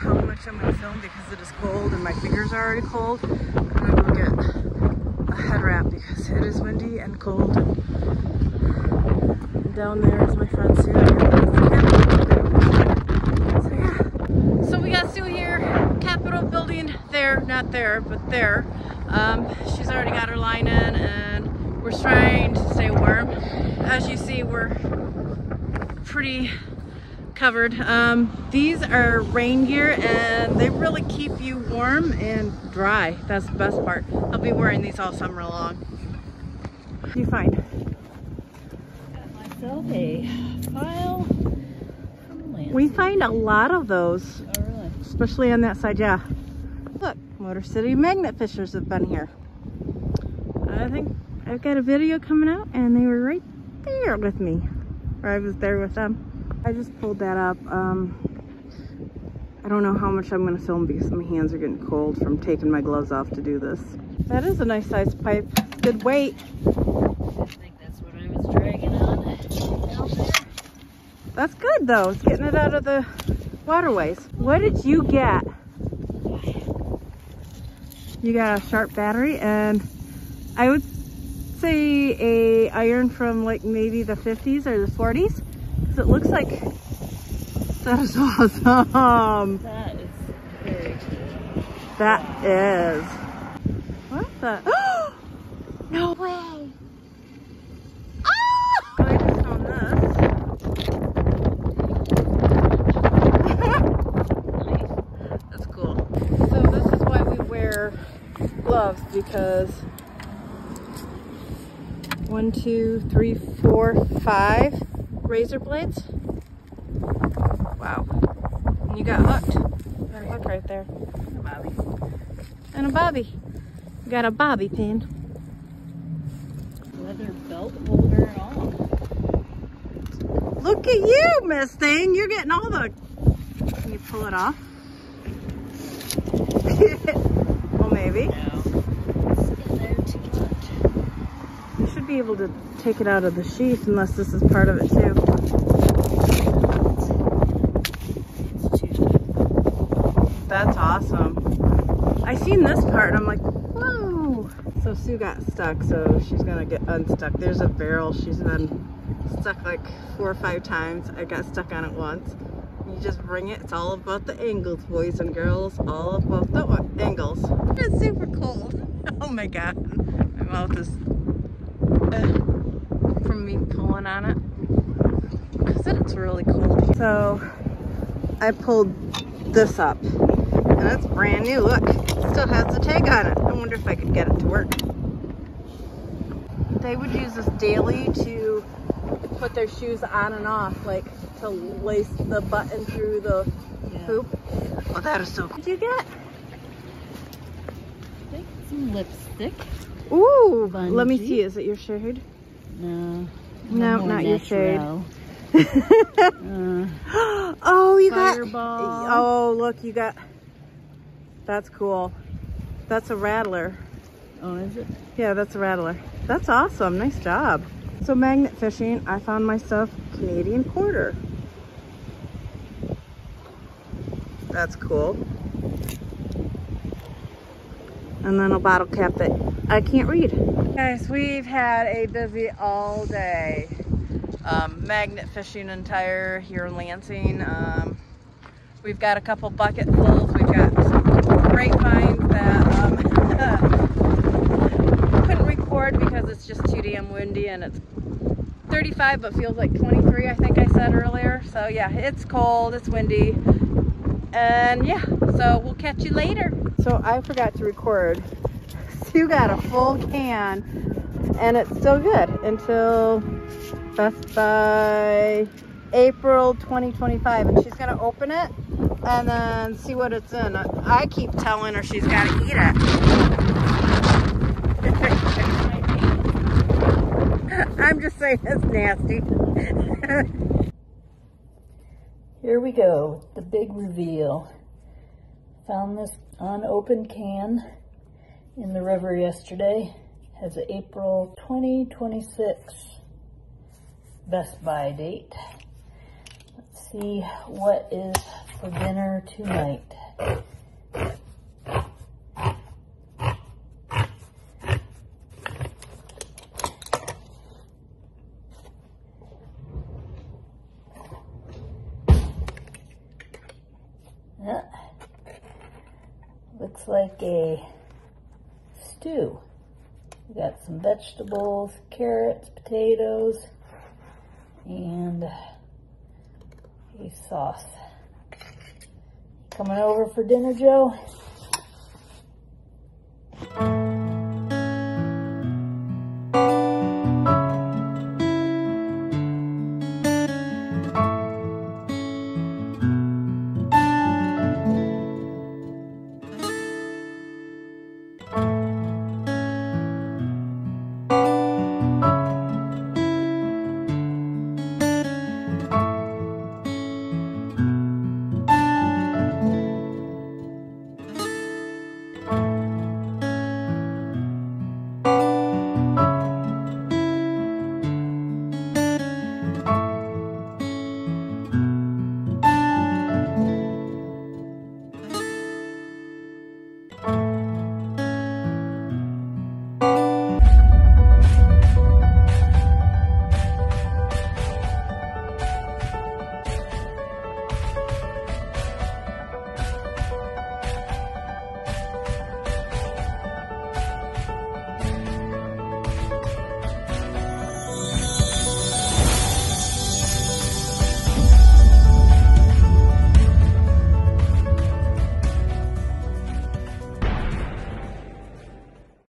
how much I'm going to film because it is cold and my fingers are already cold. I'm going to go get a head wrap because it is windy and cold. And down there is my friend Sue. So yeah. So we got Sue here, Capitol building there, not there, but there. She's already got her line in and we're trying to stay warm. As you see, we're pretty covered. These are rain gear and they really keep you warm and dry. That's the best part. I'll be wearing these all summer long. What do you find? Got myself a pile from Lansing. We find a lot of those. Oh, really? Especially on that side, yeah. Look, Motor City magnet fishers have been here. I think I've got a video coming out and they were right there with me. Or I was there with them. I just pulled that up. I don't know how much I'm going to film because my hands are getting cold from taking my gloves off to do this. That is a nice sized pipe. Good weight. I think that's what I was dragging on out there. That's good though. It's getting it out of the waterways. What did you get? You got a sharp battery, and I would say a iron from like maybe the 50s or the 40s. It looks like that is awesome. That is very cool. That is. What the? Oh! No way! Oh! I just found this. That's cool. So this is why we wear gloves, because 1, 2, 3, 4, 5 razor blades. Wow. And you got hooked. You got a hook right there. And a bobby. And a bobby. You got a bobby pin. Leather belt holder and all. Look at you, Miss Thing. You're getting all the... Can you pull it off? Well, maybe. No. It's in there too much. You should be able to take it out of the sheath unless this is part of it too. That's awesome. I seen this part and I'm like, whoa. So Sue got stuck, so she's gonna get unstuck. There's a barrel. She's been stuck like 4 or 5 times. I got stuck on it once. You just bring it. It's all about the angles, boys and girls. All about the angles. It's super cold. Oh my God. My mouth is from me pulling on it. Because it's really cold. So I pulled this up. And it's brand new. Look, it still has the tag on it. I wonder if I could get it to work. They would use this daily to put their shoes on and off, like to lace the button through the hoop. Oh, that is so cool. What did you get? I think some lipstick. Ooh, Bungee. Let me see. Is it your shade? No. No, not your shade. Oh, you Fireball. got. Oh, look, you got. That's cool. That's a rattler. Oh, is it? Yeah, that's a rattler. That's awesome. Nice job. So magnet fishing, I found myself Canadian quarter. That's cool. And then a bottle cap that I can't read. Guys, we've had a busy all day. Magnet fishing and tire here in Lansing. We've got a couple bucketfuls. We've got some grapevines that couldn't record because it's just too damn windy, and it's 35 but feels like 23, I think I said earlier. So yeah, it's cold, it's windy, and yeah, so we'll catch you later. So I forgot to record. Sue got a full can and it's still good until Best by April 2025, and she's gonna open it and then see what it's in. I keep telling her she's gotta eat it. I'm just saying it's nasty. Here we go, the big reveal. Found this unopened can in the river yesterday. Has an April 2026 Best By date. Let's see what is for dinner tonight. Looks like a stew. We got some vegetables, carrots, potatoes, and a sauce. Coming over for dinner, Joe?